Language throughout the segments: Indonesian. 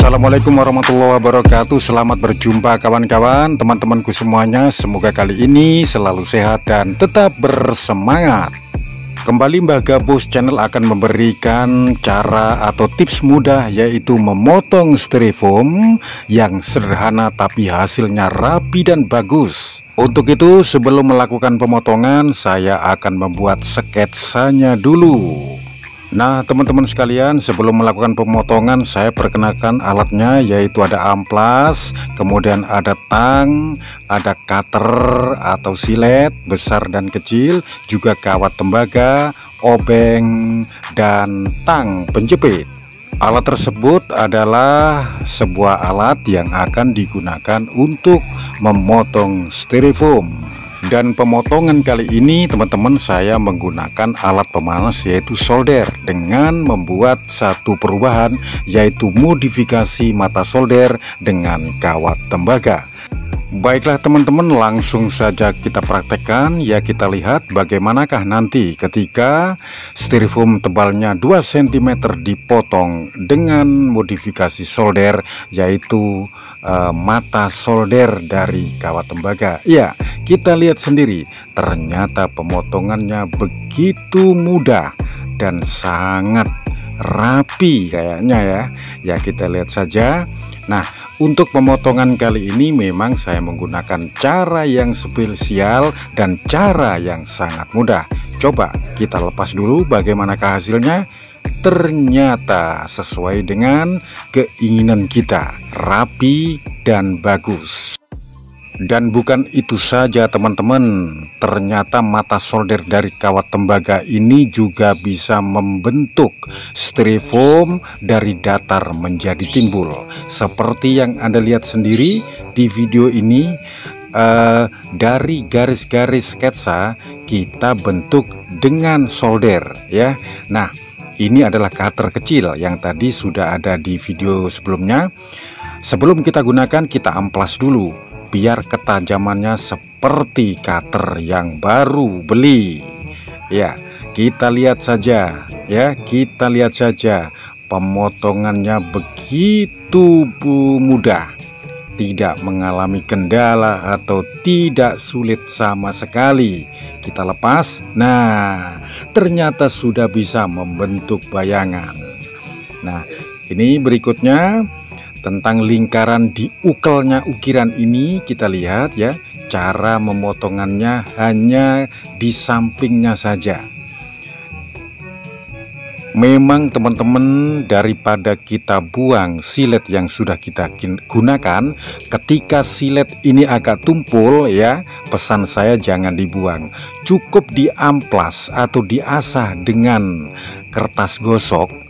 Assalamualaikum warahmatullahi wabarakatuh. Selamat berjumpa kawan-kawan, teman-temanku semuanya. Semoga kali ini selalu sehat dan tetap bersemangat. Kembali Mbah Gabus Channel akan memberikan cara atau tips mudah, yaitu memotong styrofoam yang sederhana tapi hasilnya rapi dan bagus. Untuk itu, sebelum melakukan pemotongan, saya akan membuat sketsanya dulu. Nah teman-teman sekalian, sebelum melakukan pemotongan saya perkenalkan alatnya, yaitu ada amplas, kemudian ada tang, ada cutter atau silet besar dan kecil, juga kawat tembaga, obeng, dan tang penjepit. Alat tersebut adalah sebuah alat yang akan digunakan untuk memotong styrofoam. Dan pemotongan kali ini teman-teman saya menggunakan alat pemanas, yaitu solder, dengan membuat satu perubahan, yaitu modifikasi mata solder dengan kawat tembaga. Baiklah teman-teman, langsung saja kita praktekkan ya. Kita lihat bagaimanakah nanti ketika styrofoam tebalnya 2 cm dipotong dengan modifikasi solder, yaitu mata solder dari kawat tembaga. Ya, kita lihat sendiri, ternyata pemotongannya begitu mudah dan sangat rapi kayaknya ya. Ya, kita lihat saja. Nah, untuk pemotongan kali ini memang saya menggunakan cara yang spesial dan cara yang sangat mudah. Coba kita lepas dulu bagaimanakah hasilnya. Ternyata sesuai dengan keinginan kita, rapi dan bagus. Dan bukan itu saja teman-teman, ternyata mata solder dari kawat tembaga ini juga bisa membentuk styrofoam dari datar menjadi timbul. Seperti yang Anda lihat sendiri di video ini, dari garis-garis sketsa kita bentuk dengan solder ya. Nah, ini adalah cutter kecil yang tadi sudah ada di video sebelumnya. Sebelum kita gunakan, kita amplas dulu biar ketajamannya seperti cutter yang baru beli. Ya, kita lihat saja ya, kita lihat saja pemotongannya begitu mudah, tidak mengalami kendala atau tidak sulit sama sekali. Kita lepas, nah ternyata sudah bisa membentuk bayangan. Nah, ini berikutnya tentang lingkaran di ukelnya ukiran ini. Kita lihat ya, cara memotongannya hanya di sampingnya saja. Memang teman-teman, daripada kita buang silet yang sudah kita gunakan, ketika silet ini agak tumpul ya, pesan saya jangan dibuang. Cukup diamplas atau diasah dengan kertas gosok.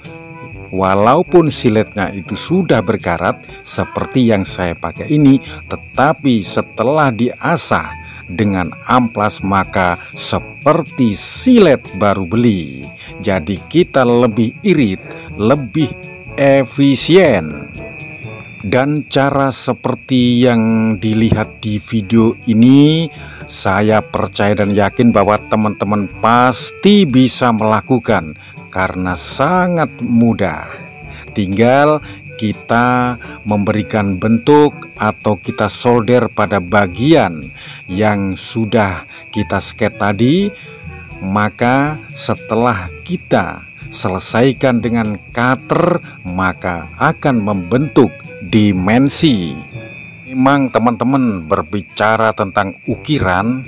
Walaupun siletnya itu sudah berkarat seperti yang saya pakai ini, tetapi setelah diasah dengan amplas maka seperti silet baru beli. Jadi kita lebih irit, lebih efisien. Dan cara seperti yang dilihat di video ini, saya percaya dan yakin bahwa teman-teman pasti bisa melakukan karena sangat mudah. Tinggal kita memberikan bentuk atau kita solder pada bagian yang sudah kita sket tadi. Maka setelah kita selesaikan dengan cutter, maka akan membentuk dimensi. Memang teman-teman, berbicara tentang ukiran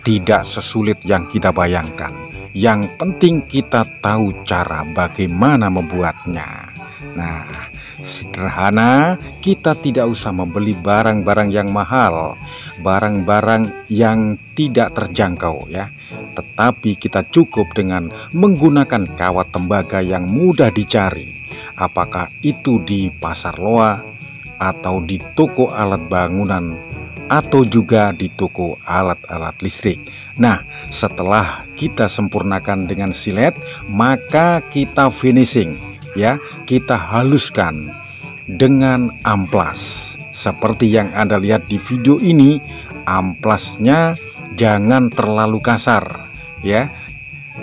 tidak sesulit yang kita bayangkan. Yang penting kita tahu cara bagaimana membuatnya. Nah, sederhana, kita tidak usah membeli barang-barang yang mahal, barang-barang yang tidak terjangkau ya. Tetapi kita cukup dengan menggunakan kawat tembaga yang mudah dicari. Apakah itu di pasar loa, atau di toko alat bangunan, atau juga di toko alat-alat listrik. Nah, setelah kita sempurnakan dengan silet, maka kita finishing ya, kita haluskan dengan amplas. Seperti yang Anda lihat di video ini, amplasnya jangan terlalu kasar ya.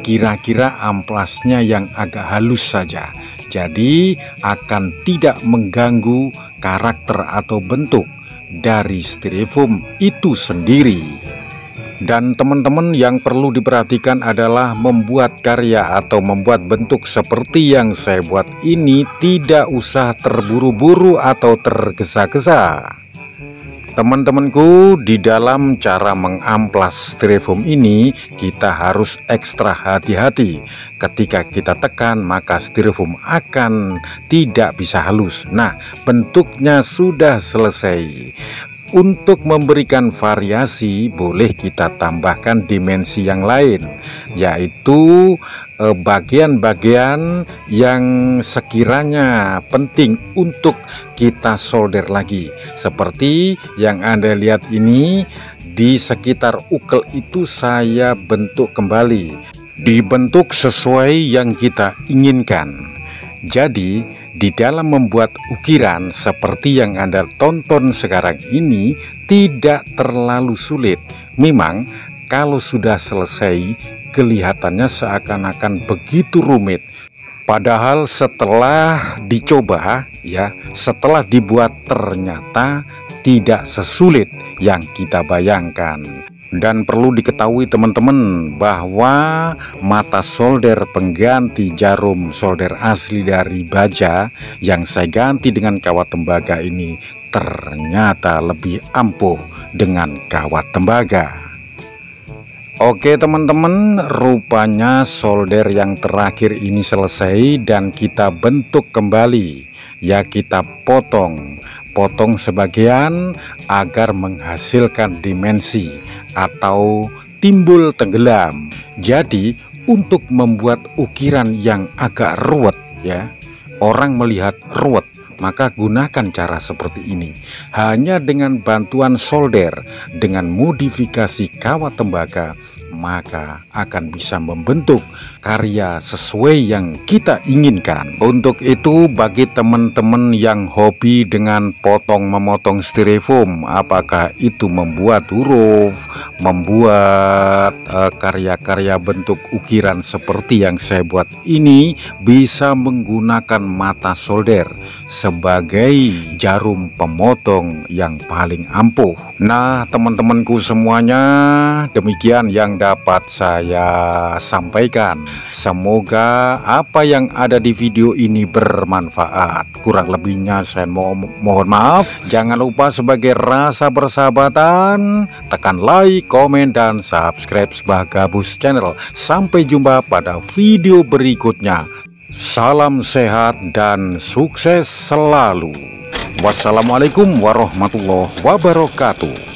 Kira-kira amplasnya yang agak halus saja. jadi akan tidak mengganggu karakter atau bentuk dari styrofoam itu sendiri. Dan teman-teman, yang perlu diperhatikan adalah membuat karya atau membuat bentuk seperti yang saya buat ini tidak usah terburu-buru atau tergesa-gesa. Teman-temanku, di dalam cara mengamplas styrofoam ini kita harus ekstra hati-hati. Ketika kita tekan maka styrofoam akan tidak bisa halus. Nah, bentuknya sudah selesai. Untuk memberikan variasi boleh kita tambahkan dimensi yang lain, yaitu bagian-bagian yang sekiranya penting untuk kita solder lagi. Seperti yang Anda lihat ini, di sekitar ukel itu saya bentuk kembali, dibentuk sesuai yang kita inginkan. Jadi di dalam membuat ukiran seperti yang Anda tonton sekarang ini tidak terlalu sulit. Memang kalau sudah selesai kelihatannya seakan-akan begitu rumit. Padahal setelah dicoba ya, setelah dibuat ternyata tidak sesulit yang kita bayangkan. Dan perlu diketahui teman-teman bahwa mata solder pengganti jarum solder asli dari baja yang saya ganti dengan kawat tembaga ini ternyata lebih ampuh dengan kawat tembaga. Oke teman-teman, rupanya solder yang terakhir ini selesai dan kita bentuk kembali. Ya, kita potong sebagian agar menghasilkan dimensi atau timbul tenggelam. Jadi untuk membuat ukiran yang agak ruwet ya, orang melihat ruwet, maka gunakan cara seperti ini. Hanya dengan bantuan solder dengan modifikasi kawat tembaga, maka akan bisa membentuk karya sesuai yang kita inginkan. Untuk itu, bagi teman-teman yang hobi dengan memotong styrofoam, apakah itu membuat huruf, membuat karya-karya bentuk ukiran seperti yang saya buat ini, bisa menggunakan mata solder sebagai jarum pemotong yang paling ampuh. Nah teman-temanku semuanya, demikian yang dapat saya sampaikan. Semoga apa yang ada di video ini bermanfaat. Kurang lebihnya saya mohon maaf. Jangan lupa sebagai rasa persahabatan, tekan like, komen, dan subscribe Bagabus Channel. Sampai jumpa pada video berikutnya. Salam sehat dan sukses selalu. Wassalamualaikum warahmatullahi wabarakatuh.